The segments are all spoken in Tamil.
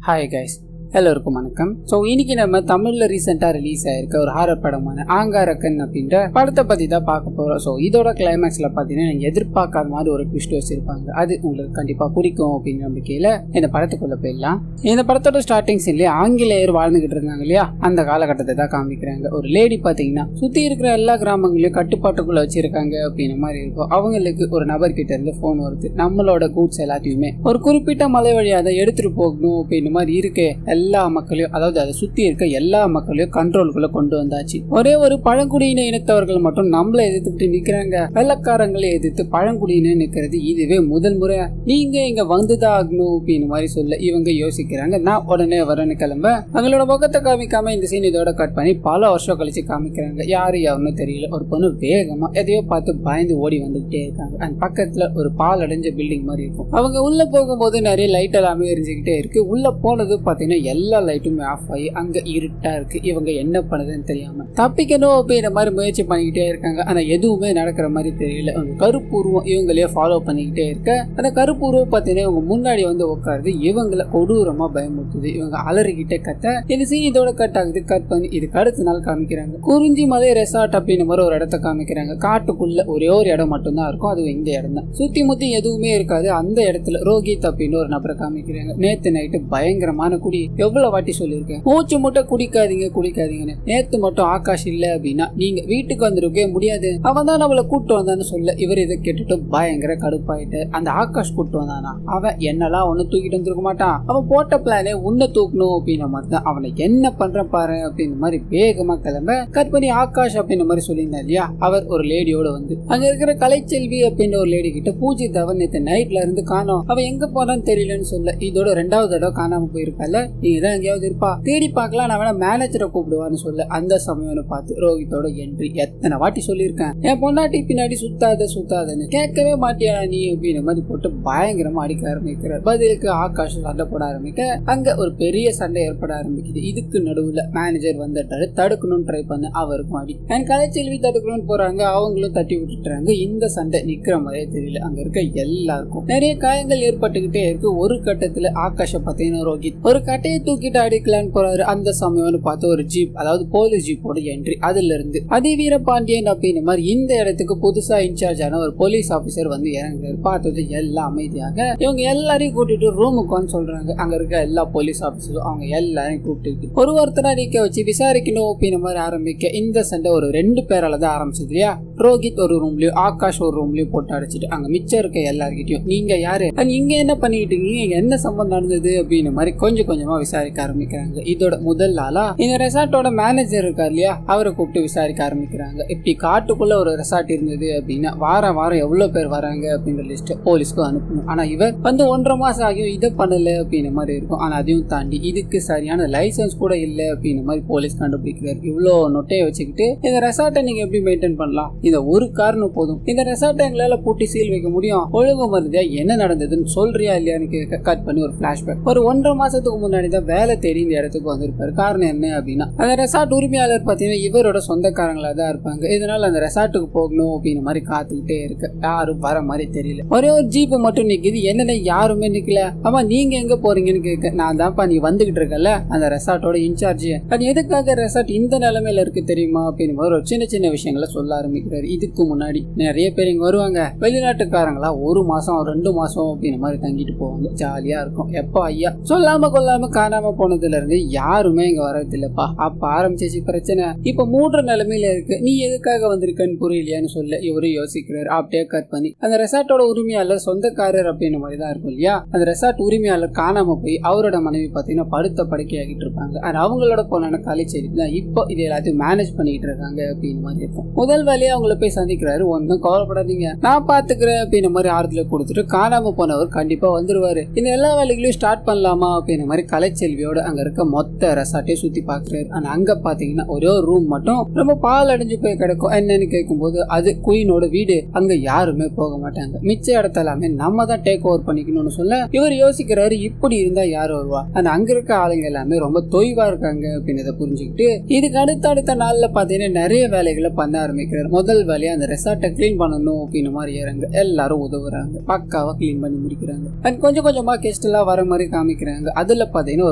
ஹாய் கைஸ், எல்லோருக்கும் வணக்கம். ஸோ இன்னைக்கு நம்ம தமிழ்ல ரீசெண்டாக ரிலீஸ் ஆயிருக்க ஒரு ஹாரர் படமான ஆங்காரக்கன் அப்படின்ற படத்தை பற்றி தான் பார்க்க போகிறோம். ஸோ இதோட கிளைமேக்ஸில் பார்த்தீங்கன்னா நீங்கள் எதிர்பார்க்காத மாதிரி ஒரு ட்விஸ்ட் வச்சிருப்பாங்க. அது உங்களுக்கு கண்டிப்பாக பிடிக்கும் அப்படின்னு நம்பிக்கையில் இந்த படத்துக்குள்ளே போயிடலாம். இந்த படத்தோட ஸ்டார்டிங் சீன்லேயே ஆங்கிலேயர் வாழ்ந்துகிட்டு இருந்தாங்க இல்லையா, அந்த காலகட்டத்தை தான் காமிக்கிறாங்க. ஒரு லேடி பார்த்தீங்கன்னா சுற்றி இருக்கிற எல்லா கிராமங்களையும் கட்டுப்பாட்டுக்குள்ளே வச்சிருக்காங்க அப்படின்ற மாதிரி இருக்கும். அவங்களுக்கு ஒரு நபர்கிட்ட இருந்து ஃபோன் வருது, நம்மளோட கூட்ஸ் எல்லாத்தையுமே ஒரு குறிப்பிட்ட மலை வழியாக அதை எடுத்துகிட்டு போகணும் அப்படின்ற மாதிரி இருக்கு. எல்லா மக்களையும், அதாவது அதை சுத்தி இருக்க எல்லா மக்களையும் கண்ட்ரோலுக்குள்ள கொண்டு வந்தாச்சு. ஒரே ஒரு பழங்குடியின இனத்தவர்கள் மட்டும் நம்மளை எதிர்த்துட்டு நிக்கிறாங்க. வெள்ளக்காரங்களை எதிர்த்து பழங்குடியினர் நிக்கிறது இதுவே முதல் முறை. நீங்க இங்க வந்துதான் ஆகணும் அப்படின்னு மாதிரி சொல்ல இவங்க யோசிக்கிறாங்க. நான் உடனே வரேன்னு கிளம்ப அவங்களோட முகத்தை காமிக்காம இந்த சீன் இதோட கட் பண்ணி பல வருஷம் கழிச்சு காமிக்கிறாங்க. யாருன்னு தெரியல. ஒரு பொண்ணு வேகமா எதையோ பார்த்து பயந்து ஓடி வந்துகிட்டே இருக்காங்க. அந்த பக்கத்துல ஒரு பால் அடைஞ்ச பில்டிங் மாதிரி இருக்கும். அவங்க உள்ள போகும்போது நிறைய லைட் எல்லாமே எரிஞ்சுக்கிட்டே இருக்கு. உள்ள போனது பாத்தீங்கன்னா எல்லா லைட்டுமே ஆஃப் ஆகி அங்க இருட்டா இருக்கு. இவங்க என்ன பண்ணுதுன்னு தெரியாம தப்பிக்கணும் அப்படின்ற மாதிரி முயற்சி பண்ணிக்கிட்டே இருக்காங்க. ஆனா எதுவுமே நடக்கிற மாதிரி தெரியல. கருப்பு உருவம் இவங்களே ஃபாலோ பண்ணிக்கிட்டே இருக்க அந்த கருப்பு உருவம் பார்த்தீங்கன்னா இவங்க முன்னாடி வந்து உட்காருது. இவங்களை கொடூரமா பயமுறுத்துது. இவங்க அலறிக்கிட்டே கத்த இந்த சீன் இதோட கட் ஆகுது. கட் பண்ணி இதுக்கு அடுத்த நாள் காமிக்கிறாங்க. குறிஞ்சி மலை ரெசார்ட் அப்படின்ற மாதிரி ஒரு இடத்த காமிக்கிறாங்க. காட்டுக்குள்ள ஒரே ஒரு இடம் மட்டும்தான் இருக்கும். அது இந்த இடம் தான். சுத்தி முத்தி எதுவுமே இருக்காது. அந்த இடத்துல ரோஹித் அப்படின்னு ஒரு நபரை காமிக்கிறாங்க. நேத்து நைட்டு பயங்கரமான குடி. எவ்வளவு வாட்டி சொல்லியிருக்கேன், மூச்சு முட்டை குடிக்காதீங்கன்னு. நேத்து மட்டும் ஆகாஷ் இல்ல அப்படின்னா நீங்க வீட்டுக்கு வந்துருக்கவே முடியாது. அவன் தான் நம்மளை கூட்டு வந்தான்னு சொல்ல இவர் இதை கேட்டுட்டு பயங்கர கடுப்பாயிட்டு, அந்த ஆகாஷ் கூட்டு வந்தானா அவன் என்னெல்லாம் ஒண்ணு தூக்கிட்டு வந்துருக்க மாட்டான். அவன் போட்ட பிளானே உன்னை தூக்கணும் அப்படின்ற மாதிரி தான். அவனை என்ன பண்ற பாரு அப்படின்ற மாதிரி வேகமா கிளம்ப கட் பண்ணி ஆகாஷ் அப்படின்ற மாதிரி சொல்லியிருந்தா இல்லையா, அவர் ஒரு லேடியோட வந்து அங்க இருக்கிற கலைச்செல்வி அப்படின்ற ஒரு லேடி கிட்ட பூஜித் அவன் நேற்று நைட்ல இருந்து காணோம், அவன் எங்க போனான்னு தெரியலன்னு சொல்ல இதோட 2வது தடவை காணாம போயிருக்கால, நீங்க தான் எங்கேயாவது இருப்பா, தேடி பார்க்கலாம், நான் வேணா மேனேஜரை கூப்பிடுவான்னு சொல்ல அந்த சமயம்னு பார்த்து ரோஹித்தோட என்ட்ரி. எத்தனை வாட்டி சொல்லியிருக்கேன் என் பொண்டாட்டி பின்னாடி சுத்தாதன்னு, கேட்கவே மாட்டியா நீ அப்படின்ற மாதிரி போட்டு பயங்கரமா அடிக்க ஆரம்பிக்கிறார். பதிலுக்கு ஆகாஷ் சண்டை போட ஆரம்பிக்க அங்க ஒரு பெரிய சண்டை ஏற்பட ஆரம்பிக்குது. இதுக்கு நடுவுல மேனேஜர் வந்துட்டாரு. தடுக்கணும்னு ட்ரை பண்ண அவருக்கும் அடி. என் கலைச்செல்வி தடுக்கணும்னு போறாங்க, அவங்களும் தட்டி விட்டுறாங்க. இந்த சண்டை நிக்கிற மாதிரியே தெரியல. அங்க இருக்க எல்லாருக்கும் நிறைய காயங்கள் ஏற்பட்டுக்கிட்டே இருக்கு. ஒரு கட்டத்துல ஆகாஷ பார்த்தீங்கன்னா ரோஹித் ஒரு கட்டையை தூக்கிட்டு அடிக்கலான்னு போறாரு. அந்த சமயம்னு பார்த்து ஒரு ஜீப், அதாவது போலீஸ் ஜீப்போட என்ட்ரி. அதுல இருந்து அதிவீர பாண்டியன் அப்படின்னு மாதிரி இந்த இடத்துக்கு புதுசா இன்சார்ஜ் ஆன ஒரு போலீஸ் ஆபீசர் வந்து இறங்குறாரு. பார்த்தது எல்லாம் அமைதியாக இவங்க எல்லாரையும் கூட்டிட்டு ரூமுக்கு சொல்றாங்க. அங்க இருக்க எல்லா போலீஸ் ஆபீசரும் அவங்க எல்லாரையும் கூப்பிட்டு ஒருத்தரா நிக்க வச்சு விசாரிக்கணும் அப்படின்னு மாதிரி ஆரம்பிக்க இந்த சண்டை ஒரு 2 பேரால தான் ஆரம்பிச்சது இல்லையா. ரோஹித் ஒரு ரூம்லயும் ஆகாஷ் ஒரு ரூம்லயும் போட்டு அடிச்சுட்டு அங்க மிச்சம் இருக்க எல்லார்கிட்டயும் நீங்க யாரு, இங்க என்ன பண்ணிட்டு இருக்கீங்க, என்ன சம்பந்தம் நடந்தது அப்படின்னு மாதிரி கொஞ்சம் கொஞ்சமா விசாரிக்க ஆரம்பிக்கிறாங்க. இதோட முதல் ஆளா இந்த ரெசார்ட்டோட மேனேஜர் இருக்கார் இல்லையா, அவரை கூப்பிட்டு விசாரிக்க ஆரம்பிக்கிறாங்க. இப்படி காட்டுக்குள்ள ஒரு ரெசார்ட் இருந்தது அப்படின்னா வாரம் எவ்வளவு பேர் வராங்க அப்படின்ற லிஸ்ட் போலீஸ்க்கு அனுப்பணும். ஆனா இவர் வந்து 1.5 மாசம் ஆகியும் இதை பண்ணல அப்படின்ற மாதிரி இருக்கும். ஆனா அதையும் தாண்டி இதுக்கு சரியான லைசன்ஸ் கூட இல்ல அப்படின்ற மாதிரி போலீஸ் கண்டுபிடிக்கிறார். இவ்வளவு நொட்டையை வச்சுக்கிட்டு இந்த ரெசார்ட்டை நீங்க எப்படி மெயின்டைன் பண்ணலாம், இந்த ஒரு காரணம் போதும், இந்த ரெசார்ட்டை எங்களால பூட்டி சீல் வைக்க முடியும், ஒழுங்கு மருந்தியா என்ன நடந்ததுன்னு சொல்றியா இல்லையான்னு கட் பண்ணி ஒரு பிளாஷ்பேக். ஒரு 1.5 மாசத்துக்கு முன்னாடி தான் வேலை தேடி இந்த இடத்துக்கு வந்திருப்பாரு. காரணம் என்ன அப்படின்னா அந்த ரெசார்ட் உரிமையாளர் பாத்தீங்கன்னா இவரோட சொந்தக்காரங்களா தான் இருப்பாங்க. இதனால அந்த ரெசார்ட்டுக்கு போகணும் அப்படின்னு மாதிரி காத்துக்கிட்டே இருக்கு. யாரும் வர மாதிரி தெரியல. ஒரே ஒரு ஜீப் மட்டும் நிக்குது. என்னென்ன யாருமே நிக்கல. ஆமா நீங்க எங்க போறீங்கன்னு கேட்க, நான் தான்ப்பா நீ வந்துகிட்டு இருக்கல அந்த ரெசார்ட்டோட இன்சார்ஜ், அது எதுக்காக ரெசார்ட் இந்த நிலைமையில இருக்கு தெரியுமா அப்படின்னு ஒரு சின்ன விஷயங்களை சொல்ல ஆரம்பிக்கிறாரு. இதுக்கு முன்னாடி நிறைய பேர் இங்க வருவாங்க, வெளிநாட்டுக்காரங்களா 1 மாசம் 2 மாசம் அப்படின்னு மாதிரி தங்கிட்டு போவாங்க. ஜாலியா இருக்கும். எப்ப ஐயா சொல்லாம கொள்ளாம காணாம போனதுல இருந்து யாருமே இங்க வரது இல்லப்பா. அப்ப ஆரம்பிச்சிச்சு பிரச்சனை. இப்ப 3 நிலைமையில இருக்கு, நீ எதுக்காக வந்திருக்கன்னு புரியலையான்னு சொல்ல இவரு யோசிக்கிறாரு. அப்படியே கட் பண்ணி அந்த ரெசார்ட்டோட உரிமையாளர் சொந்தக்காரர் அப்படின்னு மாதிரி தான் இருக்கும் இல்லையா. அந்த ரெசார்ட் உரிமையாளர் காணாம போய் அவரோட மனைவி பாத்தீங்கன்னா படுத்த படுக்கையாகிட்டு இருப்பாங்க. ஆனா அவங்களோட போன கலைச்செடி தான் இப்போ இது எல்லாத்தையும் மேனேஜ் பண்ணிட்டு இருக்காங்க அப்படின்னு மாதிரி இருக்கும். முதல் வேலையை அவங்கள போய் சந்திக்கிறாரு. ஒன்னும் கவலைப்படாதீங்க நான் பாத்துக்கிறேன் அப்படின்னு மாதிரி ஆறுதல கொடுத்துட்டு காணாம போனவர் கண்டிப்பா வந்துருவாரு, இந்த எல்லா வேலைகளையும் ஸ்டார்ட் பண்ணலாமா அப்படின்னு மாதிரி கலைச்செல்வியோட அங்க இருக்க மொத்த ரெசார்ட்டே சுத்தி பாக்குறாரு. ஆனா அங்க பாத்தீங்கன்னா ஒரே ஒரு ரூம் மட்டும் ரொம்ப பால் அடைஞ்சு போய் கிடக்கும். என்னன்னு கேட்கும் போது அது குயினோட வீடு, அங்க யாருமே போக மாட்டாங்க, மிச்ச இடத்த எல்லாமே நம்ம தான் டேக் ஓவர் பண்ணிக்கணும்னு சொல்ல இவர் யோசிக்கிறாரு, இப்படி இருந்தா யாரு வருவா, ஆனா அங்க இருக்க ஆளுங்க எல்லாமே ரொம்ப தொய்வா இருக்காங்க அப்படின்னு புரிஞ்சுக்கிட்டு இதுக்கு அடுத்த நாள்ல பாத்தீங்கன்னா நிறைய வேலைகளை பண்ண ஆரம்பிக்கிறாரு. முதல் வேலையா அந்த ரெசார்ட்டை கிளீன் பண்ணணும் அப்படின்னு மாதிரி இறங்க எல்லாரும் உதவுறாங்க. பக்காவா கிளீன் பண்ணி முடிக்கிறாங்க. கொஞ்சம் கொஞ்சமா கெஸ்ட் எல்லாம் வர மாதிரி காமிக்கிறாங்க. அதுல பாத்தீங்கன்னா பாத்தீங்கன்னா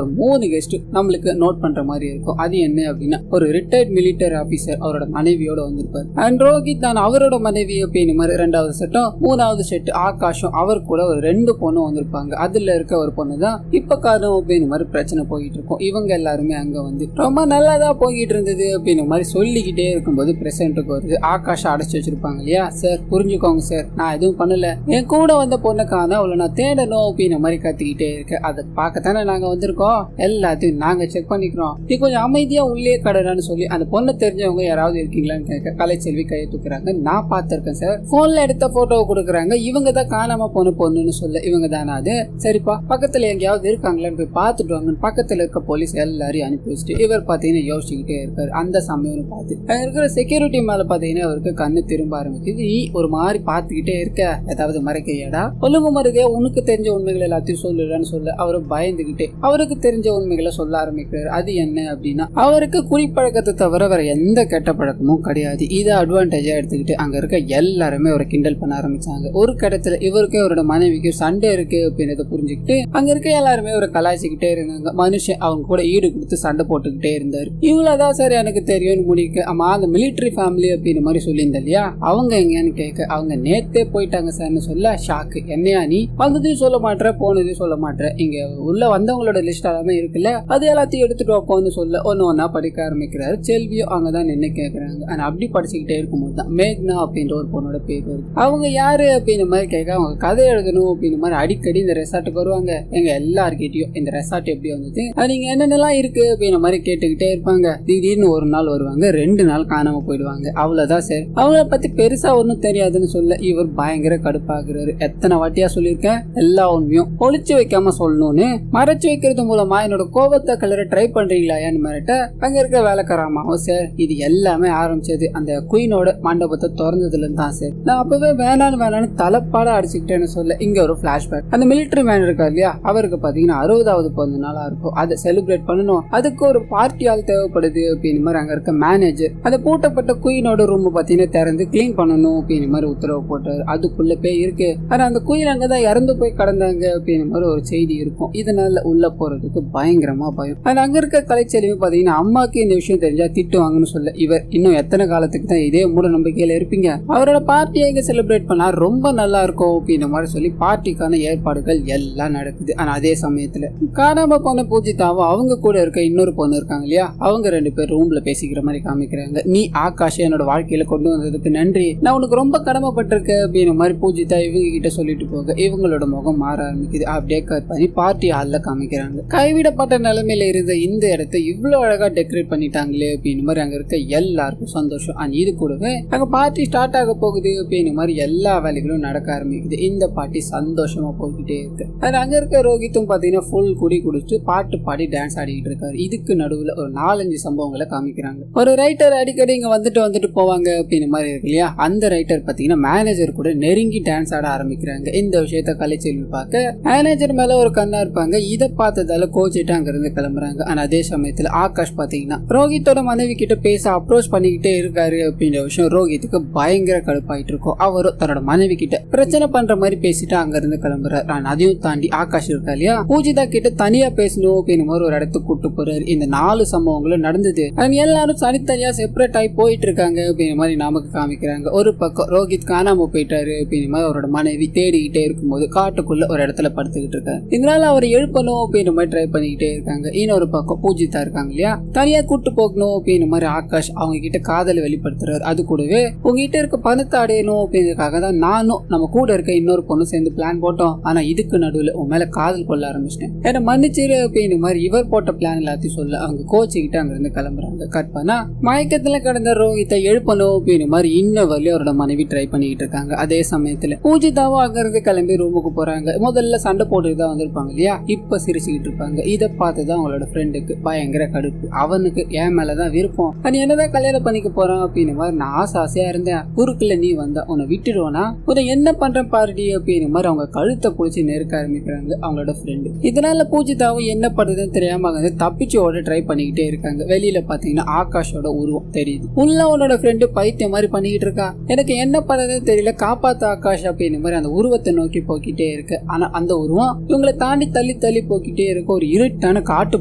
ஒரு 3 கெஸ்ட் நம்மளுக்கு நோட் பண்ற மாதிரி இருக்கும். அது என்ன அப்படின்னா ஒரு ரிட்டையர்ட் மிலிட்டரி ஆபீசர் அவரோட மனைவியோட வந்திருப்பாரு. அண்ட் ரோஹித் தான் அவரோட மனைவி அப்படின்னு மாதிரி 2வது செட்டும் 3வது செட் ஆகாஷும் அவர் கூட ஒரு 2 பொண்ணும் வந்திருப்பாங்க. அதுல இருக்க ஒரு பொண்ணு தான் இப்ப காரணம் அப்படின்னு மாதிரி பிரச்சனை போயிட்டு இருக்கும். இவங்க எல்லாருமே அங்க வந்து ரொம்ப நல்லாதான் போய்கிட்டு இருந்தது அப்படின்னு மாதிரி சொல்லிக்கிட்டே இருக்கும்போது பிரசன்ட்டுக்கு வருது. ஆகாஷ் அடைச்சு வச்சிருப்பாங்க இல்லையா. சார் புரிஞ்சுக்கோங்க சார், நான் எதுவும் பண்ணல, என் கூட வந்த பொண்ணுக்கான அவளை நான் தேடணும் அப்படின்னு மாதிரி கத்திக்கிட்டே இருக்கு. அதை பார்க்கத்தானே நாங்க வந்திருக்கோம், எல்லாத்தையும் நாங்க செக் பண்ணிக்கிறோம், நீ கொஞ்சம் அமைதியா உள்ளே கடறான்னு சொல்லி அந்த பொண்ணை தெரிஞ்சவங்க யாராவது இருக்கீங்களான்னு கேட்க கலைச்செல்வி கையை தூக்குறாங்க. நான் பார்த்திருக்கேன் சார், போன்ல எடுத்த போட்டோவை கொடுக்குறாங்க, இவங்க தான் காணாம போன பொண்ணுன்னு சொல்ல இவங்க தானே அது, சரிப்பா பக்கத்துல எங்கேயாவது இருக்காங்களான்னு போய் பார்த்துட்டு வாங்க. பக்கத்துல இருக்க போலீஸ் எல்லாரையும் அனுப்பி வச்சுட்டு இவர் பாத்தீங்கன்னா யோசிச்சுக்கிட்டே இருக்காரு. அந்த சமயம் பார்த்து இருக்கிற செக்யூரிட்டி மேல பாத்தீங்கன்னா அவருக்கு கண்ணு திரும்ப ஆரம்பிக்குது. ஒரு மாதிரி பார்த்துக்கிட்டே இருக்க, ஏதாவது மறைக்கையாடா, ஒழுங்கு மருகையா உனக்கு தெரிஞ்ச உண்மைகளை எல்லாத்தையும் சொல்லுடான்னு சொல்ல அவரு பயந்துகிட்டே அவருக்கு தெரிஞ்ச உண்மைகளை சொல்ல ஆரம்பிக்கிறாரு. அது என்ன அப்படின்னா அவருக்கு குடிப்பழக்கத்தை தவிர வேற எந்த கெட்ட பழக்கமும் கிடையாது. இதை அட்வான்டேஜா எடுத்துக்கிட்டு அங்க இருக்க எல்லாருமே அவரை கிண்டல் பண்ண ஆரம்பிச்சாங்க. ஒரு கடத்துல இவருக்கு அவரோட மனைவிக்கு சண்டை இருக்கு அப்படின்றத புரிஞ்சுக்கிட்டு அங்க இருக்க எல்லாருமே அவரை கலாய்ச்சிக்கிட்டே இருந்தாங்க. மனுஷன் அவங்க கூட ஈடு கொடுத்து சண்டை போட்டுக்கிட்டே இருந்தாரு. இவ்வளவுதான் சார் எனக்கு தெரியும்னு முடிக்க, ஆமா அந்த மிலிட்டரி ஃபேமிலி அப்படின்னு மாதிரி சொல்லியிருந்தா இல்லையா, அவங்க எங்கன்னு கேட்க அவங்க நேத்தே போயிட்டாங்க சார்னு சொல்ல ஷாக்கு. என்னையா நீ வந்ததையும் சொல்ல மாட்டேற போனதையும் சொல்ல மாட்டேற, இங்க உள்ள வந்தவங்களோட லிஸ்ட் எல்லாமே இருக்குல்ல அது எல்லாத்தையும் எடுத்துட்டு வைப்போம்னு சொல்ல ஒன்னு ஒன்னா படிக்க ஆரம்பிக்கிறாரு. செல்வியும் அங்கதான் நின்று கேட்கறாங்க. ஆனா அப்படி படிச்சுக்கிட்டே இருக்கும்போது தான் மேக்னா அப்படின்ற ஒரு பொண்ணோட பேர் வருது. அவங்க யாரு அப்படின்னு மாதிரி கேட்க அவங்க கதை எழுதணும் அப்படின்னு மாதிரி அடிக்கடி இந்த ரெசார்ட்டுக்கு வருவாங்க. எங்க எல்லார்கிட்டயும் இந்த ரெசார்ட் எப்படி வந்தது, நீங்க என்னென்னலாம் இருக்கு அப்படின்னு மாதிரி கேட்டுக்கிட்டே இருப்பாங்க. திடீர்னு ஒரு நாள் வருவாங்க, 2 நாள் காணாம போயிடுவாங்க. அவ்வளவுதான் சார், அவங்கள பத்தி பெருசா ஒன்னும் தெரியாதுன்னு சொல்ல இவர் பயங்கர கடுப்பாக்குறாரு. எத்தனை வாட்டியா சொல்லியிருக்கேன் எல்லா உண்மையும் ஒளிச்சு வைக்காம சொல்லணும்னு, மறைச்சு வைக்கிறது மூலமா என்னோட கோபத்தை கலர ட்ரை பண்றீங்களாயான்னு மிரட்ட அங்க இருக்க வேலைக்காரமாவும் சார் இது எல்லாமே ஆரம்பிச்சது அந்த குயினோட மண்டபத்தை திறந்ததுல தான் சார், நான் அப்பவே வேணான்னு தலைப்பாட அடிச்சுக்கிட்டேன்னு சொல்ல இங்க ஒரு பிளாஷ்பேக். அந்த மிலிட்டரி மேன் இருக்காரு இல்லையா, அவருக்கு பாத்தீங்கன்னா 60வது பிறந்த நாளா இருக்கும். அதை செலிப்ரேட் பண்ணணும், அதுக்கு ஒரு பார்ட்டி ஆள் தேவைப்படுது அப்படின்னு மாதிரி அங்க இருக்க மேனேஜர் அந்த பூட்டப்பட்ட குயினோட ரூம் பாத்தீங்கன்னா திறந்து கிளீன் பண்ணணும் அப்படின்னு மாதிரி உத்தரவு போட்டாரு. அதுக்குள்ள போய் இருக்கு, ஆனா அந்த குயின் அங்கதான் இறந்து போய் கடந்தாங்க அப்படின்னு மாதிரி ஒரு செய்தி இருக்கும். இதனால உள்ள போறதுக்கு பயங்கரமா பயம். ஆனா அங்க இருக்க கலைச்செல்வி பாத்தீங்கன்னா அம்மாக்கு இந்த விஷயம் தெரிஞ்சா திட்டுவாங்கன்னு சொல்ல இவர் இன்னும் எத்தனை காலத்துக்கு தான் இதே மூட நம்பிக்கையில இருப்பீங்க, அவரோட பார்ட்டியை இங்க செலிப்ரேட் பண்ணா ரொம்ப நல்லா இருக்கும் அப்படின்னு மாதிரி சொல்லி பார்ட்டிக்கான ஏற்பாடுகள் எல்லாம் நடக்குது. ஆனா அதே சமயத்துல காணாம போன பூஜிதாவும் அவங்க கூட இருக்க இன்னொரு பொண்ணு இருக்காங்க இல்லையா, அவங்க 2 பேர் ரூம்ல பேசிக்கிற மாதிரி காமிக்கிறாங்க. நீ ஆகாஷ் என்னோட வாழ்க்கையில கொண்டு வந்ததுக்கு நன்றி, நான் உனக்கு ரொம்ப கடமைப்பட்டிருக்கேன் அப்படின்னு மாதிரி பூஜிதா இவங்க கிட்ட சொல்லிட்டு போக இவங்களோட முகம் மாற ஆரம்பிக்குது. அப்படியே கட் பண்ணி பார்ட்டி ஹால்ல காமிக்கிறாங்க. கைவிடப்பட்ட நிலைமையில இருந்த இந்த இடத்தை இவ்வளவு அழகா டெக்கரேட் பண்ணிட்டாங்களே அப்படின்னு மாதிரி அங்க இருக்க எல்லாருக்கும் சந்தோஷம். அண்ட் இது கூடவே அங்க பார்ட்டி ஸ்டார்ட் ஆக போகுது அப்படின்னு மாதிரி எல்லா வேலைகளும் நடக்க ஆரம்பிக்குது. இந்த பார்ட்டி சந்தோஷமா போய்கிட்டே இருக்கு. அது அங்க இருக்க ரோஹித்தும் பாத்தீங்கன்னா ஃபுல் குடி குடிச்சு பாட்டு பாடி டான்ஸ் ஆடிக்கிட்டு இருக்காரு. இதுக்கு நடுவுல ஒரு 4-5 சம்பவங்களை காமிக்கிறாங்க. ஒரு ரைட்டர் அடிக்கடி இங்க வந்துட்டு போவாங்க அப்படின்னு மாதிரி இருக்கு இல்லையா, அந்த ரைட்டர் பாத்தீங்கன்னா மேனேஜர் கூட நெருங்கி டான்ஸ் ஆட ஆரம்பிக்கிறாங்க. இந்த விஷயத்த கலைச்செல்வி பார்க்க மேனேஜர் மேல ஒரு கண்ணா இருப்பாங்க. இதை பார்த்ததால கோச்சிட்டு அங்க இருந்து கிளம்புறாங்க. ஆனா அதே சமயத்துல ஆகாஷ் பாத்தீங்கன்னா ரோஹித்தோட மனைவி கிட்ட பேச அப்ரோச் பண்ணிக்கிட்டே இருக்காரு அப்படின்ற விஷயம் ரோஹித்துக்கு பயங்கர கடுப்பாயிட்டு இருக்கும். அவரும் தன்னோட மனைவி கிட்ட பிரச்சனை பண்ற மாதிரி பேசிட்டு அங்க இருந்து கிளம்புறாரு. ஆனா அதையும் தாண்டி ஆகாஷ் இருக்கா இல்லையா, பூஜிதா கிட்ட தனியா பேசணும் அப்படின்னு மாதிரி ஒரு இடத்துக்கு கூட்டு போறாரு. இந்த 4 சம்பவங்களும் நடந்தது. எல்லாரும் தனித்தனியா செப்பரேட் ஆகி போயிட்டு இருக்காங்க அப்படின்னு மாதிரி நமக்கு காமிக்கிறாங்க. ஒரு பக்கம் ரோஹித் காணாம போயிட்டாரு அப்படின்னு மாதிரி அவரோட மனைவி தேடிக்கிட்டே இருக்கும்போது காட்டுக்குள்ள ஒரு இடத்துல படுத்துக்கிட்டு இருக்காரு. இதனால அவரை எழுப்பணும் அப்படின்னு மாதிரி ட்ரை பண்ணிக்கிட்டே இருக்காங்க. இன்னொரு பக்கம் பூஜிதா இருக்காங்க இல்லையா, தனியா கூட்டு போகணும் அப்படின்னு மாதிரி ஆகாஷ் அவங்க கிட்ட காதலை வெளிப்படுத்துறாரு. அது கூடவே உங்ககிட்ட இருக்க பணத்தை அடையணும் அப்படின்றதுக்காக தான் நானும் நம்ம கூட இருக்க இன்னொரு பொண்ணு சேர்ந்து பிளான் போட்டோம். ஆனா இதுக்கு நடுவுல உன் மேல காதல் கொள்ள ஆரம்பிச்சிட்டேன், ஏன்னா மன்னிச்சிரு அப்படின்னு மாதிரி இவர் போட்ட பிளான் எல்லாத்தையும் சொல்ல அவங்க கோச்சிக்கிட்டு அங்க இருந்து கிளம்புறாங்க. கட் பண்ணா மயக்கத்துல கடந்த ரோஹித்தை எழுப்பணும் அப்படின்னு மாதிரி இன்னும் வரலையும் அவரோட மனைவி ட்ரை பண்ணிக்கிட்டு இருக்காங்க. அதே சமயத்துல பூஜிதாவும் அங்க இருந்து கிளம்பி ரூமுக்கு போறாங்க. முதல்ல சண்டை போட்டுட்டு தான் வந்திருப்பாங்க இல்லையா, இப்ப சிரிச்சுக்கிட்டு இருப்பாங்க. இதை பார்த்துதான் அவங்களோட ஃப்ரெண்டுக்கு பயங்கர கடுப்பு. அவனுக்கு என் மேலதான் விருப்பம், நீ என்னதான் கல்யாணம் பண்ணிக்க போறான் அப்படின்னு மாதிரி நான் ஆசையா இருந்தேன், குறுக்குல நீ வந்தா உன்னை விட்டுடுவானா, உன்னை என்ன பண்ற பாருடி அப்படின்னு மாதிரி அவங்க கழுத்தை புடிச்சு நெருக்க ஆரம்பிக்கிறாங்க அவங்களோட ஃப்ரெண்டு. இதனால பூஜிதாவும் என்ன பண்றதுன்னு தெரியாம வந்து தப்பிச்சு ஓட ட்ரை பண்ணிக்கிட்டே இருக்காங்க. வெளியில பாத்தீங்கன்னா ஆகாஷோட உருவம் தெரியுது. உள்ள அவனோட ஃப்ரெண்டு பைத்தியம் மாதிரி பண்ணிக்கிட்டு இருக்கா, எனக்கு என்ன பண்றதுன்னு தெரியல, காப்பாத்த ஆகாஷ் அப்படின்னு மாதிரி அந்த உருவத்தை நோக்கி போக்கிட்டே இருக்கு. ஆனா அந்த உருவம் இவங்களை தாண்டி தள்ளி போக்கிட்டே இருக்க ஒரு இருட்டான காட்டு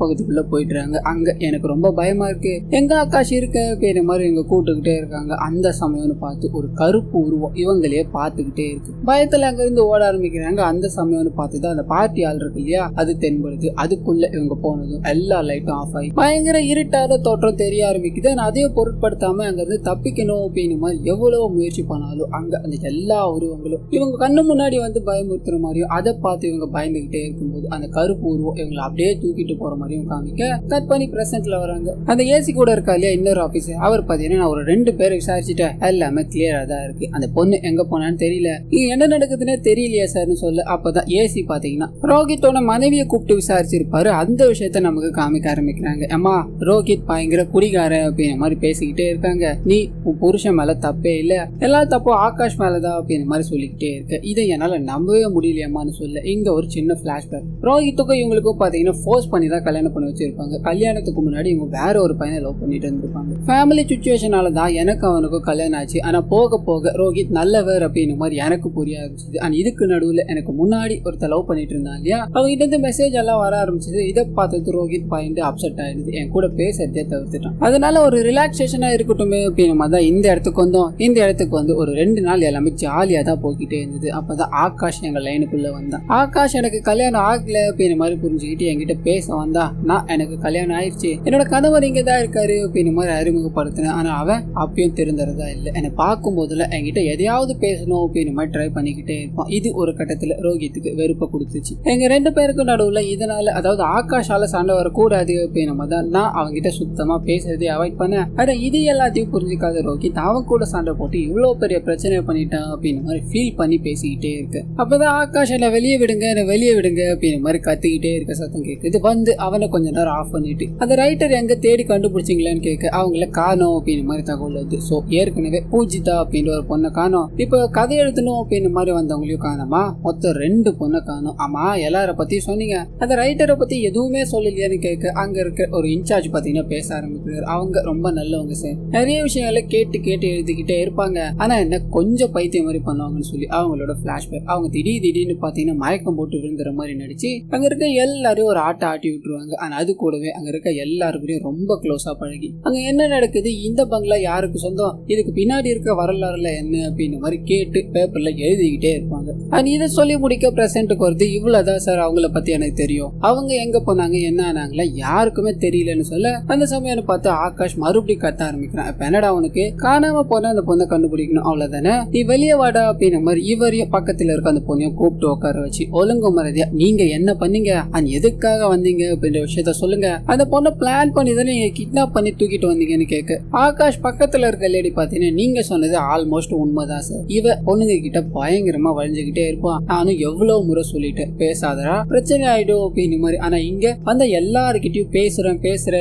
பகுதிக்குள்ள போயிட்டுறாங்க. அங்க எனக்கு ரொம்ப பயமா இருக்கு, எங்க ஆகாஷ் இருக்க அப்படின்ற மாதிரி இவங்க கூட்டுக்கிட்டே இருக்காங்க. அந்த சமயம்னு பார்த்து ஒரு கருப்பு உருவம் இவங்களையே பார்த்துக்கிட்டே இருக்கு. பயத்துல அங்க இருந்து ஓட ஆரம்பிக்கிறாங்க. அந்த சமயம்னு பார்த்துதான் அந்த பார்ட்டி ஆள் இருக்கு இல்லையா, அது தென்படுது. அதுக்குள்ள இவங்க போனதும் எல்லா லைட்டும் ஆஃப் ஆகி பயங்கர இருட்டாத தோற்றம் தெரிய ஆரம்பிக்குது. அதையும் பொருட்படுத்தாம அங்க இருந்து தப்பிக்கணும் அப்படின்னு மாதிரி எவ்வளவு முயற்சி பண்ணாலும் அங்க அந்த எல்லா உருவங்களும் இவங்க கண்ணு முன்னாடி வந்து பயமுறுத்துற மாதிரியும் அதை பார்த்து இவங்க பயந்துகிட்டே இருக்கும்போது அந்த கருப்பு உருவம் இவங்களை அப்படியே தூக்கிட்டு போற மாதிரியும் காமிக்க கட் பண்ணி பிரசன்ட்ல வராங்க. அந்த ஏசி கூட இருக்கா இல்லையா இன்னொரு ஆபீசர், அவர் பாத்தீங்கன்னா நான் ஒரு 2 பேரை விசாரிச்சுட்டேன், எல்லாமே கிளியரா தான் இருக்கு, அந்த பொண்ணு எங்க போனான்னு தெரியல, இங்க என்ன நடக்குதுன்னே தெரியலையா சார்னு சொல்ல. அப்பதான் ஏசி பாத்தீங்கன்னா ரோஹித்தோட மனைவியை கூப்பிட்டு விசாரிச்சிருப்பாரு. அந்த விஷயத்த நமக்கு காமிக்க ஆரம்பிக்கிறாங்க. அம்மா ரோஹித் பயங்கர குடிகார அப்படின்ற மாதிரி பேசிக்கிட்டே இருக்காங்க, நீ உன் புருஷன் மேல தப்பே இல்ல, எல்லா தப்பும் ஆகாஷ் மேலதான் அப்படின்ற மாதிரி சொல்லிக்கிட்டே இருக்க, இதை என்னால நம்பவே முடியலையம்மான்னு சொல்ல இங்க ஒரு சின்ன பிளாஷ்பேக். ரோஹித்துக்கும் இவங்களுக்கும் பாத்தீங்கன்னா ஃபோர்ஸ் பண்ணி தான் கல்யாணம் பண்ணி வச்சிருப்பாங்க. கல்யாணத்துக்கு முன்னாடி இவங்க வேற ஒரு பையனை லவ் பண்ணிட்டு இருந்திருப்பாங்க. ஃபேமிலி சிச்சுவேஷனால தான் எனக்கு அவனுக்கும் கல்யாணம் ஆச்சு. ஆனா போக போக ரோஹித் நல்லவர் அப்படின்னு மாதிரி எனக்கு புரிய ஆரம்பிச்சது. ஆனா இதுக்கு நடுவுல எனக்கு முன்னாடி ஒருத்தர் லவ் பண்ணிட்டு இருந்தான் இல்லையா, அவங்க கிட்ட இருந்து மெசேஜ் எல்லாம் வர ஆரம்பிச்சது. இதை பார்த்துட்டு ரோஹித் பாயிண்ட் அப்செட் ஆயிடுது, என் கூட பேசுறதே தவிர்த்துட்டான். அதனால ஒரு ரிலாக்ஸேஷனா இருக்கட்டும் அப்படின்னு மாதிரி தான் இந்த இடத்துக்கு வந்தோம். இந்த இடத்துக்கு வந்து ஒரு 2 நாள் எல்லாமே ஜாலியா தான் போய்கிட்டே இருந்தது. அப்பதான் ஆகாஷ் எங்க லைனுக்குள்ள வந்தான். ஆகாஷ் எனக்கு கல்யாணம் ஆகல அப்படின்னு மாதிரி புரிஞ்சுக்கிட்டு என்கிட்ட பேச வந்தா, நான் எனக்கு கல்யாணம் ஆயிடுச்சு, என்னோட கணவர் இங்க தான் இருக்காரு அப்படின்னு மாதிரி அறிமுகப்படுத்தினேன். ஆனா அவன் அப்பயும் தெரிந்தறதா இல்லை. என்னை பார்க்கும் போதுல என்கிட்ட எதையாவது பேசணும் அப்படின்னு மாதிரி ட்ரை பண்ணிக்கிட்டே இருப்பான். இது ஒரு கட்டத்துல ரோஹித்துக்கு வெறுப்பை கொடுத்துச்சு. எங்க 2 பேருக்கும் நடுவுல இதனால அதாவது ஆகாஷால சண்டை வரக்கூடாது அப்படின்னு தான் நான் அவங்கிட்ட சுத்தமா பேசுறதே அவாய்ட் பண்ணேன். ஆனா இது எல்லாத்தையும் புரிஞ்சுக்காத ரோஹித் அவன் கூட சண்டை போட்டு இவ்வளவு பெரிய பிரச்சனை பண்ணிட்டான் அப்படின்னு மாதிரி ஃபீல் பண்ணி பேசிக்கிட்டே இருக்கு. அப்பதான் ஆகாஷ் என்ன வெளியே விடுங்க என்ன வெளியே விடுங்க அப்படின்னு மாதிரி கத்திக்கிட்டே இருக்க சத்தம் கேட்குது. வந்து அவனை கொஞ்ச நேரம் ஆஃப் பண்ணிட்டு அந்த ரைட்டர் எங்க தேடி கண்டுபிடிச்சிங்களான்னு கேட்க அவங்கள காணோம் அப்படின்னு மாதிரி தகவல் வருது. ஸோ ஏற்கனவே பூஜிதா அப்படின்ற ஒரு பொண்ணை காணோம், இப்போ கதை எழுதணும் அப்படின்னு மாதிரி வந்தவங்களையும் காணோமா, மொத்தம் 2 பொண்ணை காணோம். ஆமா எல்லார பத்தி சொன்னீங்க, அந்த ரைட்டரை பத்தி எதுவுமே சொல்லலையான்னு கேட்க அங்க இருக்க ஒரு இன்சார்ஜ் பாத்தீங்கன்னா பேச ஆரம்பிக்கிறார். அவங்க ரொம்ப நல்லவங்க சார், நிறைய விஷயங்களை கேட்டு கேட்டு எழுதிக்கிட்டே இருப்பாங்க, ஆனா என்ன கொஞ்சம் பைத்தியம் மாதிரி பண்ணுவாங்கன்னு சொல்லி அவங்களோட பிளாஷ்பேக். அவங்க திடீர்னு பாத்தீங்கன்னா மயக்கம் போட்டு விழுந்துற மாதிரி நடிச்சு அங்க இருக்க எல்லாரையும் ஒரு ஆட்டி விட்டுருவாங்க. ஆனா அது கூடவே அங்க இருக்க எல்லாருக்கூடயும் ரொம்ப க்ளோஸா பழகி அங்க என்ன நடக்குது, இந்த பங்களா யாருக்கு சொந்தம், இதுக்கு பின்னாடி இருக்க வரலாறுல என்ன அப்படின்னு மாதிரி கேட்டு பேப்பர்ல எழுதிக்கிட்டே இருப்பாங்க. இதை சொல்லி முடிக்க பிரசன்ட்டுக்கு வருது. இவ்வளவுதான் சார் அவங்கள பத்தி எனக்கு தெரியும், அவங்க எங்க போனாங்க என்ன ஆனாங்களா யாருக்குமே தெரியலன்னு சொல்ல அந்த சமயம் பார்த்து ஆகாஷ் மறுபடியும் கத்த ஆரம்பிக்கிறான். இப்ப என்னடா உனக்கு, காணாம போன அந்த பொண்ணை கண்டுபிடிக்கணும் அவ்வளவுதானே, நீ வெளியே வாடா அப்படின்னு மாதிரி இவரையும் பக்கத்துல இருக்க அந்த பொண்ணையும் கூப்பிட்டு உட்கார வச்சு ஒழுங்கு மரியாதையா நீங்க என்ன பண்ணீங்க அண்ட் எதுக்காக வந்தீங்க அப்படின்ற விஷயத்த சொல்லுங்க, அந்த பொண்ணை பிளான் பண்ணி தானே நீங்க கிட்னாப் பண்ணி தூக்கிட்டு வந்தீங்கன்னு கேட்க ஆகாஷ் பக்கத்துல இருக்க லேடி பாத்தீங்கன்னா நீங்க சொன்னது ஆல்மோஸ்ட் உண்மைதான் சார், இவ பொண்ணுங்க கிட்ட பயங்கரமா வழிஞ்சுக்கிட்டே இருப்பான், நானும் எவ்வளவு முறை சொல்லிட்டேன் பேசாதரா பிரச்சனை ஆயிடும் அப்படின்னு மாதிரி, ஆனா இங்க வந்த எல்லாருக்கிட்டையும் பேசுறேன்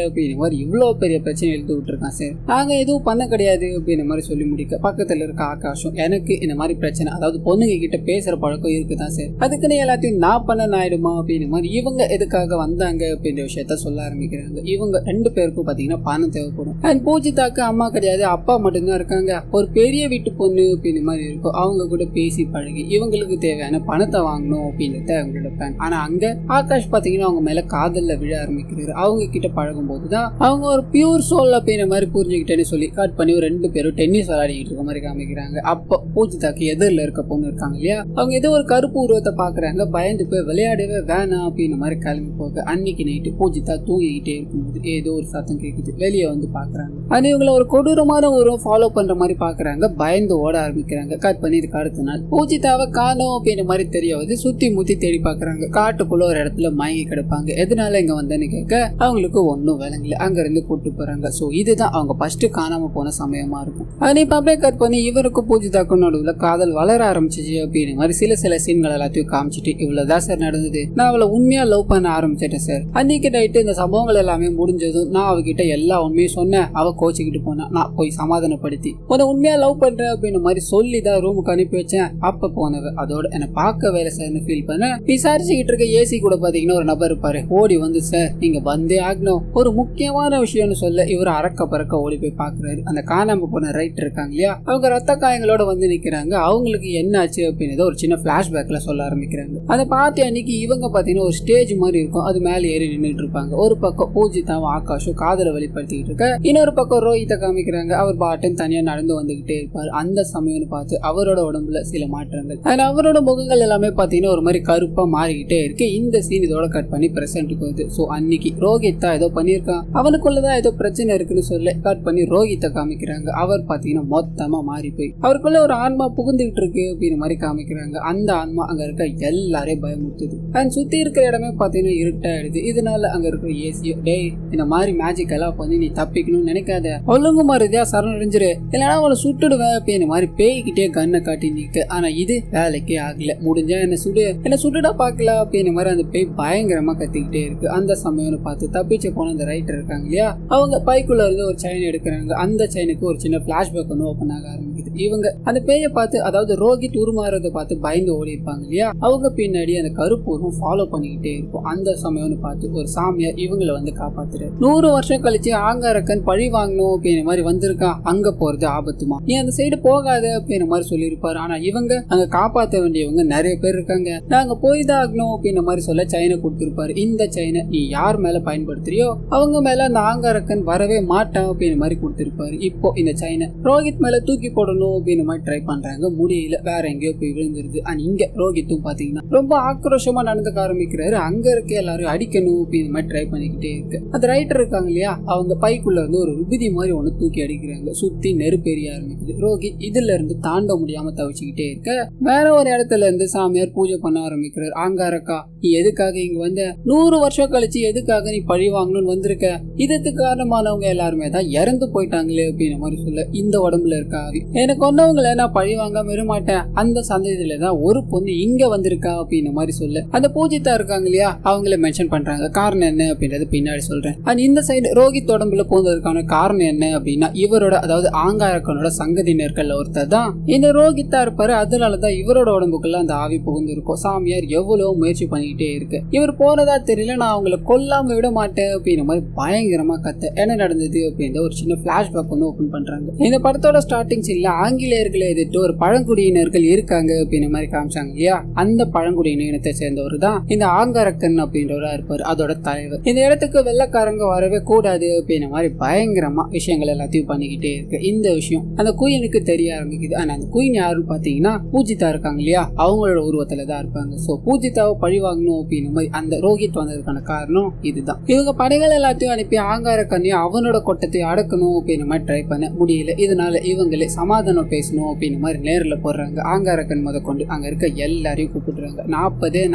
அப்படின்னு மாதிரி இவ்வளவு பெரிய பிரச்சனை எழுதி விட்டுருக்கான் சார், நாங்க எதுவும் பண்ண கிடையாது அப்படின்னு மாதிரி சொல்லி முடிக்க பக்கத்துல இருக்க ஆகாஷும் எனக்கு இந்த மாதிரி பிரச்சனை அதாவது பொண்ணுங்க கிட்ட பேசுற பழக்கம் இருக்குதான் சார், அதுக்குன்னு எல்லாத்தையும் நான் பண்ண ஆயிடுமா அப்படின்னு மாதிரி இவங்க எதுக்காக வந்தாங்க அப்படின்ற விஷயத்த சொல்ல ஆரம்பிக்கிறாங்க. இவங்க 2 பேருக்கும் பாத்தீங்கன்னா பணம் தேவைப்படும். அண்ட் பூஜிதாக்கு அம்மா கிடையாது அப்பா மட்டும்தான் இருக்காங்க, ஒரு பெரிய வீட்டு பொண்ணு அப்படின்னு மாதிரி இருக்கும், அவங்க கூட பேசி பழகி இவங்களுக்கு தேவையான பணத்தை வாங்கணும் அப்படின்றத அவங்களோட பிளான். ஆனா அங்க ஆகாஷ் பாத்தீங்கன்னா அவங்க மேல காதல்ல விழ ஆரம்பிக்கிறாரு. அவங்க கிட்ட பழகும் போதுதான் அவங்க ஒரு பியூர் சோல் அப்படின்ற மாதிரி புரிஞ்சுக்கிட்டேன்னு சொல்லி கட் பண்ணி 2 பேரும் டென்னிஸ் விளையாடிட்டு இருக்க மாதிரி காமிக்கிறாங்க. அப்போ பூஜிதாக்கு எதிரில் இருக்க பொண்ணு இருக்காங்க இல்லையா, அவங்க ஏதோ ஒரு கருப்பு உருவத்தை பாக்குறாங்க, பயந்து போய் விளையாடவே வேணாம் அப்படின்னு மாதிரி கிளம்பி போக அன்னைக்கு நைட்டு பூஜிதா தூங்கிக்கிட்டே இருக்கும்போது ஏதோ ஒரு சத்தம் கேட்குது, வெளியே வந்து பாக்குறாங்க. அது இவங்களை ஒரு கொடூரமான உருவம் ஃபாலோ பண்ற மாதிரி பாக்குறாங்க, பயந்து ஓட ஆரம்பிக்கிறாங்க. கட் பண்ணி இதுக்கு அடுத்த நாள் பூஜிதாவை காணோம் அப்படின்ற மாதிரி தெரியாது, சுத்தி முத்தி தேடி பாக்குறாங்க. காட்டுக்குள்ள ஒரு இடத்துல மயங்கி கிடப்பாங்க. எதனால இங்க வந்தேன்னு கேட்க அவங்களுக்கு ஒன்னும் விளங்கல. அங்க இருந்து கூட்டு போறாங்க. சோ இதுதான் அவங்க ஃபர்ஸ்ட் காணாம போன சமயமா இருக்கும். அது இப்ப அப்படியே கட் பண்ணி இவருக்கும் பூஜிதாக்கும் நடுவுல காதல் வளர ஆரம்பிச்சிச்சு அப்படின்னு மாதிரி சில சீன்கள் எல்லாத்தையும் காமிச்சிட்டு இவ்வளவுதான் சார் நடந்தது, நான் அவளை உண்மையா லவ் பண்ண ஆரம்பிச்சிட்டேன் சார், அன்னைக்கு நைட்டு இந்த சம்பவங்கள் எல்லாமே முடிஞ்சதும் நான் அவகிட்ட எல்லா உண்மையும் சொன்னேன், அவ கோச்சிக்கிட்டு போனா, நான் போய் சமாதானப்படுத்தி உன்னை உண்மையா லவ் பண்றேன் அப்படின்னு மாதிரி சொல்லிதான் ரூமுக்கு அனுப்பி வச்சேன். அப்ப போனவ அதோட என்ன பார்க்க வேலை சார்னு ஃபீல் பண்ண விசாரிச்சுக்கிட்டு இருக்க ஏசி கூட பாத்தீங்கன்னா ஒரு நபர் இருப்பாரு, ஓடி வந்து சார் நீங்க வந்தே ஆகணும் ஒரு முக்கியமான விஷயம்னு சொல்ல இவர் அறக்க பறக்க ஓடி போய் பாக்குறாரு. அந்த காணாம போன ரைட் இருக்காங்க இல்லையா, அவங்க ரத்த காயங்களோட வந்து நிக்கிறாங்க. அவங்களுக்கு என்ன ஆச்சு அப்படின்னு ஒரு சின்ன பிளாஷ்பேக்ல சொல்ல ஆரம்பிக்கிறாங்க. அந்த பார்ட்டி அன்னைக்கு இவங்க பாத்தீங்கன்னா ஒரு ஸ்டே ஸ்டேஜ் மாதிரி இருக்கும், அது மேல ஏறி நின்றுட்டு இருப்பாங்க. ஒரு பக்கம் பூஜிதாவும் ஆகாஷும் காதலை வெளிப்படுத்திட்டு இருக்க, இன்னொரு பக்கம் ரோஹித்தை காமிக்கிறாங்க. அவர் பாட்டன் தனியா நடந்து வந்துகிட்டே இருப்பார். அந்த சமயம்னு பார்த்து அவரோட உடம்புல சில மாற்றங்கள், அவரோட முகங்கள் எல்லாமே பாத்தீங்கன்னா ஒரு மாதிரி கருப்பா மாறிக்கிட்டே இருக்கு. இந்த சீன் இதோட கட் பண்ணி பிரசன்ட்டுக்கு வருது. சோ அன்னைக்கு ரோஹித் தான் ஏதோ பண்ணிருக்கான், அவனுக்குள்ளதான் ஏதோ பிரச்சனை இருக்குன்னு சொல்லி கட் பண்ணி ரோஹித்தை காமிக்கிறாங்க. அவர் பாத்தீங்கன்னா மொத்தமா மாறி போய் அவருக்குள்ள ஒரு ஆன்மா புகுந்துகிட்டு இருக்கு அப்படின்னு மாதிரி காமிக்கிறாங்க. அந்த ஆன்மா அங்க இருக்க எல்லாரையும் பயமுறுத்துது. அண்ட் சுத்தி இருக்கிற இடமே பாத்தீங்கன்னா இருட்டாயிடுது. இதனால அங்க இருக்கிற ஏசியோ, டேய் இந்த மாதிரி மேஜிக் எல்லாம் பண்ணி நீ தப்பிக்கணும்னு நினைக்காத, ஒழுங்கு மாதிரியா சரணடைஞ்சிரு, இல்லைன்னா அவளை சுட்டுடுவேன் அப்படின்னு மாதிரி பேய்கிட்டே கண்ணை காட்டி நிக்க. ஆனா இது வேலைக்கே ஆகல. முடிஞ்சா என்ன சுட்டுடா பாக்கல அப்படின்னு மாதிரி அந்த பேய் பயங்கரமா கத்திக்கிட்டே இருக்கு. அந்த சமயம்னு பார்த்து தப்பிச்சு போன அந்த ரைட்டர் இருக்காங்க இல்லையா, அவங்க பைக்குள்ள இருந்து ஒரு செயின் எடுக்கிறாங்க. அந்த செயினுக்கு ஒரு சின்ன பிளாஷ்பேக் ஒன்று ஓப்பன் ஆக ஆரம்பிக்குது. இவங்க அந்த பேயை பார்த்து, அதாவது ரோஹித் உருமாறதை பார்த்து பயந்து ஓடி இருப்பாங்க இல்லையா, அவங்க பின்னாடி அந்த கருப்பு உருவம் ஃபாலோ பண்ணிக்கிட்டே இருக்கும். அந்த சமயம்னு பார்த்து ஒரு சாமியார் இவங்களை வந்து காப்பாத்துறாரு. 100 வருஷம் கழிச்சு ஆங்காரக்கன் பழி வாங்கணும் அப்படின்னு மாதிரி வந்திருக்கான், அங்க போறது ஆபத்துமா, நீ அந்த சைடு போகாத அப்படின்னு மாதிரி சொல்லியிருப்பாரு. ஆனா இவங்க அங்க காப்பாற்ற வேண்டியவங்க நிறைய பேர் இருக்காங்க, நாங்க போய் தான் ஆகணும் அப்படின்னு மாதிரி சொல்ல செயினை கொடுத்திருப்பாரு. இந்த செயினை நீ யார் மேல பயன்படுத்துறியோ அவங்க மேல அந்த ஆங்காரக்கன் வரவே மாட்டான் அப்படின்னு மாதிரி கொடுத்திருப்பாரு. இப்போ இந்த செயினை ரோஹித் மேல தூக்கி போடணும் அப்படின்னு மாதிரி ட்ரை பண்றாங்க, முடியல, வேற எங்கேயோ போய் விழுந்துருது. அண்ட் இங்க ரோஹித்தும் பாத்தீங்கன்னா ரொம்ப ஆக்ரோஷமா நடந்துக்க ஆரம்பிக்கிறாரு. அங்க இருக்க எல்லாரும் அடிக்கணும் அப்படின்னு மாதிரி ட்ரை பண்ணிக்கிட்டே இருக்கு. அந்த ரைட்டர் இருக்காங்க இல்லையா, அவங்க பைக்குள்ள வந்து ஒரு விபூதி மாதிரி ஒண்ணு தூக்கி அடிக்கிறாங்க. சுத்தி நெருப்பெரிய ஆரம்பிக்குது. ரோஹித் இதுல இருந்து தாண்ட முடியாம தவிச்சுக்கிட்டே இருக்க, வேற ஒரு இடத்துல இருந்து சாமியார் பூஜை பண்ண ஆரம்பிக்கிறார். ஆங்காரக்கா, நீ எதுக்காக இங்க வந்த, 100 வருஷம் கழிச்சு எதுக்காக நீ பழி வாங்கணும்னு வந்திருக்க, இதுக்கு காரணமானவங்க எல்லாருமே தான் இறந்து போயிட்டாங்களே அப்படின்னு மாதிரி சொல்ல, இந்த உடம்புல இருக்க ஆவி, எனக்கு ஒன்னவங்களை நான் பழி வாங்காம இருமாட்டேன், அந்த சந்ததியில தான் ஒரு பொண்ணு இங்க வந்திருக்கா அப்படின்னு மாதிரி சொல்ல, அந்த பூஜிதா இருக்காங்க இல்லையா, அவங்கள மென்ஷன் பண்றாங்க. காரணம் என்ன அப்படின்றது பின்னாடி சொல்றேன். அண்ட் இந்த சைடு ரோஹித் உடம்புல போனதுக்கான காரணம் என்ன அப்படின்னா, இவரோட அதாவது ஆங்காரக்கனோட சங்கதியினர்கள் ஒருத்தர் தான் இந்த ரோஹித்தா இருப்பாரு. அதனாலதான் இவரோட உடம்புக்குள்ள அந்த ஆவி புகுந்து இருக்கும். சாமியார் எவ்வளவு முயற்சி பண்ணிக்கிட்டே இருக்கு, இவர் போனதா தெரியல, நான் அவங்களை கொல்லாம விட மாட்டேன் அப்படின்ற மாதிரி பயங்கரமா கத்த. என்ன நடந்தது அப்படின்ற ஒரு சின்ன பிளாஷ்பேக் ஒன்று ஓபன் பண்றாங்க. இந்த படத்தோட ஸ்டார்டிங் சீன்ல ஆங்கிலேயர்களை எதிர்த்து ஒரு பழங்குடியினர்கள் இருக்காங்க அப்படின்ற மாதிரி காமிச்சாங்க இல்லையா, அந்த பழங்குடியின இனத்தை சேர்ந்தவர் தான் இந்த ஆங்காரக்கன் அப்படின்றவரா இருப்பாரு, அதோட தலைவர். இந்த இடத்துக்கு வெள்ளக்காரங்க வரவே கூடாது அப்படின்ற மாதிரி பயங்கரமா விஷயங்கள் எல்லாத்தையும் பண்ணிக்கிட்டே இருக்கு. இந்த விஷயம் அந்த குயினுக்கு தெரிய ஆரம்பிக்குது. ஆனா அந்த குயின் யாருன்னு பாத்தீங்கன்னா பூஜிதா இருக்காங்க இல்லையா, அவங்களோட உருவத்துல தான் இருப்பாங்க. சோ பூஜிதாவை பழி வாங்கணும் அப்படின்ற மாதிரி அந்த ரோஹித் வந்ததுக்கான காரணம் இதுதான். இவங்க படைகள் எல்லாத்தையும் அனுப்பி ஆங்காரக்கண்ணையும் அவனோட கொட்டத்தை அடக்கணும் அப்படின்ற மாதிரி ட்ரை பண்ண முடியல. இதனால இவங்களே சமாதானம் பேசணும் அப்படின்ற மாதிரி நேரில் போடுறாங்க. ஆங்காரக்கன் முத கொண்டு அங்க இருக்க எல்லாரையும் கூப்பிடுறாங்க.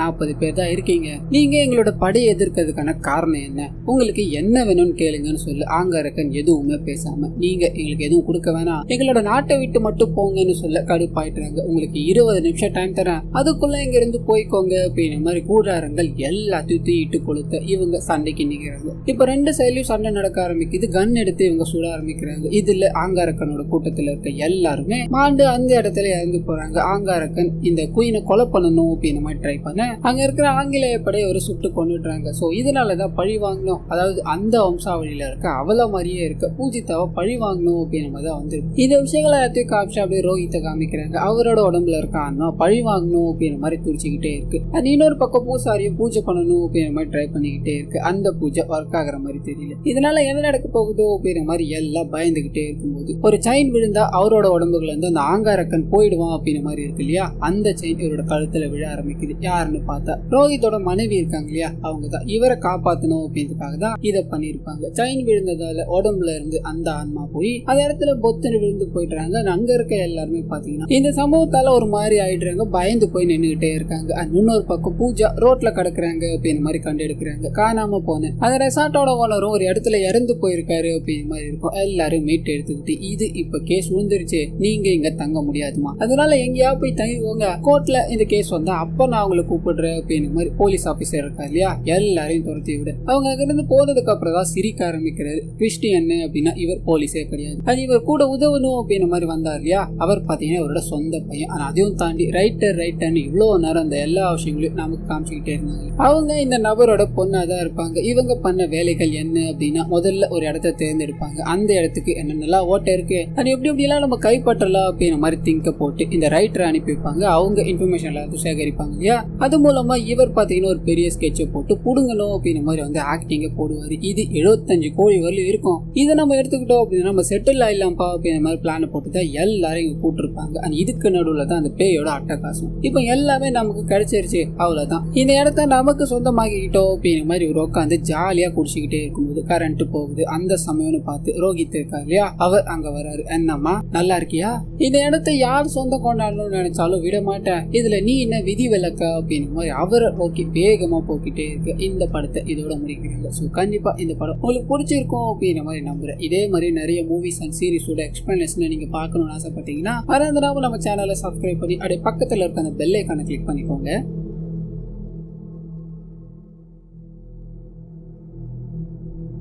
40 பேர் தான் இருக்கீங்க, நீங்க எங்களோட படையை எதிர்க்கிறதுக்கான காரணம் என்ன, உங்களுக்கு என்ன வேணும்னு கேளுங்கன்னு சொல்லி ஆங்காரக்கன் எதுவுமே பேசாம, நீங்க எங்களுக்கு எதுவும் கொடுக்க வேணாம், எங்களோட நாட்டை விட்டு மட்டும் போங்கன்னு சொல்ல கடுப்பாயிட்டாங்க. உங்களுக்கு 20 நிமிஷம் டைம் தரேன், அதுக்குள்ள இங்க இருந்து போய்க்கோங்க அப்படின்ற மாதிரி கூடாரங்கள் எல்லாத்தையும் தூக்கிட்டு கொளுத்த இவங்க சண்டைக்கு நிக்கிறாங்க. இப்ப 2 சைட்லயும் சண்டை நடக்க ஆரம்பிக்குது. கன் எடுத்து இவங்க சுட ஆரம்பிக்கிறாங்க. இதுல ஆங்காரக்கனோட கூட்டத்துல இருக்க எல்லாருமே மாண்டு அந்த இடத்துல இறந்து போறாங்க. ஆங்காரக்கன் இந்த குயினை கொலை பண்ணணும் அப்படின்னு மாதிரி ட்ரை பண்ண அங்க இருக்கிற ஆங்கிலேய படையை ஒரு சுட்டு கொண்டுட்டாங்க. சோ இதனாலதான் பழி வாங்கணும், அதாவது அந்த வம்சாவளியில இருக்க அவள மாதிரியே இருக்க பூஜிதாவை பழி வாங்கணும் அப்படின்னு மாதிரி தான் வந்து இந்த விஷயங்களை எல்லாத்தையும் காமிச்சு அப்படியே ரோஹித்தை காமிக்கிறாங்க. அவரோட உடம்புல இருக்க அண்ணா பழி வாங்கணும் அப்படின்னு மாதிரி துடிச்சுக்கிட்டே இருக்கு. அது இன்னொரு பக்கம் பூசாரியும் பூஜை பண்ணணும் அப்படின்ற மாதிரி ட்ரை பண்ணிக்கிட்டே இருக்கு. அந்த பூஜை ஒர்க் ஆகுற மாதிரி தெரியல. இதனால என்ன நடக்க போகுதோ அப்படின்ற மாதிரி எல்லாம் பயந்துகிட்டே இருக்கும்போது ஒரு செயின் விழுந்தா அவரோட உடம்புல இருந்து அந்த ஆங்காரக்கன் போயிடுவான் அப்படின்ற மாதிரி இருக்கு இல்லையா, அந்த செயின் இவரோட கழுத்துல விழ ஆரம்பிக்குது. யாருன்னு பார்த்தா ரோஹித்தோட மனைவி இருக்காங்க இல்லையா, அவங்க தான் இவரை காப்பாத்தணும் அப்படின்றதுக்காக தான் இதை பண்ணிருப்பாங்க. செயின் விழுந்ததால உடம்புல இருந்து அந்த ஆன்மா போய் அந்த இடத்துல பொத்துன்னு விழுந்து போயிடுறாங்க. அங்க இருக்க எல்லாருமே பாத்தீங்கன்னா இந்த சம்பவத்தால ஒரு மாதிரி ஆயிடுறாங்க, பயந்து போய் நின்றுகிட்டே இருக்காங்க. இன்னொரு பக்கம் பூஜா ரோட்ல கிடக்குறாங்க அப்படின்னு மாதிரி கண்டு எடுக்கிறாங்க. காணாம போனேன் அந்த ரெசார்ட்டோட ஓனரும் ஒரு இடத்துல இறந்து போயிருக்காரு அப்படின்னு மாதிரி இருக்கும். எல்லாரும் மீட் எடுத்துக்கிட்டு இது இப்ப கேஸ் விழுந்துருச்சு, நீங்க இங்க தங்க முடியாதுமா, அதனால எங்கேயா போய் தங்கிக்கோங்க, கோர்ட்ல இந்த கேஸ் வந்தா அப்ப நான் அவங்களை கூப்பிடுறேன் அப்படின்னு மாதிரி போலீஸ் ஆபீசர் இருக்கா இல்லையா, எல்லாரையும் துரத்தி விட அவங்க அங்க இருந்து போனதுக்கு அப்புறம் தான் சிரிக்க ஆரம்பிக்கிறாரு. கிறிஸ்டியன் அப்படின்னா இவர் போலீஸே கிடையாது, அது இவர் கூட உதவணும் அப்படின்னு மாதிரி வந்தார் இல்லையா, அவர் பாத்தீங்கன்னா அவரோட சொந்த பையன். ஆனா அதையும் தாண்டி ரைட்டர்னு இவ்வளவு நேரம் அந்த எல்லா விஷயங்களையும் நமக்கு காமிச்சுக்கிட்டே இருந்தாங்க. அவங்க இந்த நபரோட பொண்ணாதான் இருப்பாங்க. இவங்க பண்ண வேலைகள் என்ன அப்படின்னா, முதல்ல ஒரு இடத்த தேர்ந்தெடுப்பாங்க, அந்த இடத்துக்கு என்னென்னலாம் ஓட்ட இருக்கு, அது எப்படி எப்படிலாம் நம்ம கைப்பற்றலாம் அப்படின்ற மாதிரி திங்க போட்டு இந்த ரைட்டரை அனுப்பி வைப்பாங்க. அவங்க இன்ஃபர்மேஷன் எல்லாத்தையும் சேகரிப்பாங்க இல்லையா, அது மூலமா இவர் பாத்தீங்கன்னா ஒரு பெரிய ஸ்கெட்சை போட்டு புடுங்கணும் அப்படின்ற மாதிரி வந்து ஆக்டிங்க போடுவாரு. இது 75 கோடி வரலும் இருக்கும். இதை நம்ம எடுத்துக்கிட்டோம் அப்படின்னா நம்ம செட்டில் ஆயிடலாம்ப்பா அப்படின்ற மாதிரி பிளான் போட்டு தான் எல்லாரும் இங்க கூட்டிருப்பாங்க. அண்ட் இதுக்கு நடுவில் தான் அந்த பேயோட அட்டகாசம். இப்போ எல்லாமே நமக்கு கிடைச்சிருச்சு, அவ்வளவுதான். இந்த இடத்த நமக்கு சொந்தமாக்கிக்கிட்டோம் அப்படின்ற மாதிரி ஒரு உட்காந்து ஜாலியா குடிச்சுக்கிட்டே இருக்கும்போது கரண்ட் போகுது. அந்த சமயம்னு பார்த்து ரோஹித் இருக்கா இல்லையா, அவர் அங்க வராரு. என்னம்மா நல்லா இருக்கியா? இந்த இடத்த யார் சொந்தம் கொண்டாடணும்னு நினைச்சாலும் விட மாட்டேன், இதுல நீ என்ன விதி விலக்கா அப்படின்ற மாதிரி அவரை ஓகே வேகமா போக்கிட்டே இருக்கு. இந்த படத்தை இதோட முடிக்கிறாங்க. ஸோ கண்டிப்பா இந்த படம் உங்களுக்கு பிடிச்சிருக்கும் அப்படின்ற மாதிரி நம்புறேன். இதே மாதிரி நிறைய மூவிஸ் அண்ட் சீரிஸோட எக்ஸ்பிளனேஷன் நீங்க பார்க்கணும்னு ஆசைப்பட்டீங்கன்னா மறந்துடாம நம்ம சேனலை சப்ஸ்கிரைப் பண்ணி அப்படியே பக்கத்துல இருக்க அந்த பெல் ஐகானை கிளிக் பண்ணிக்கோங்க.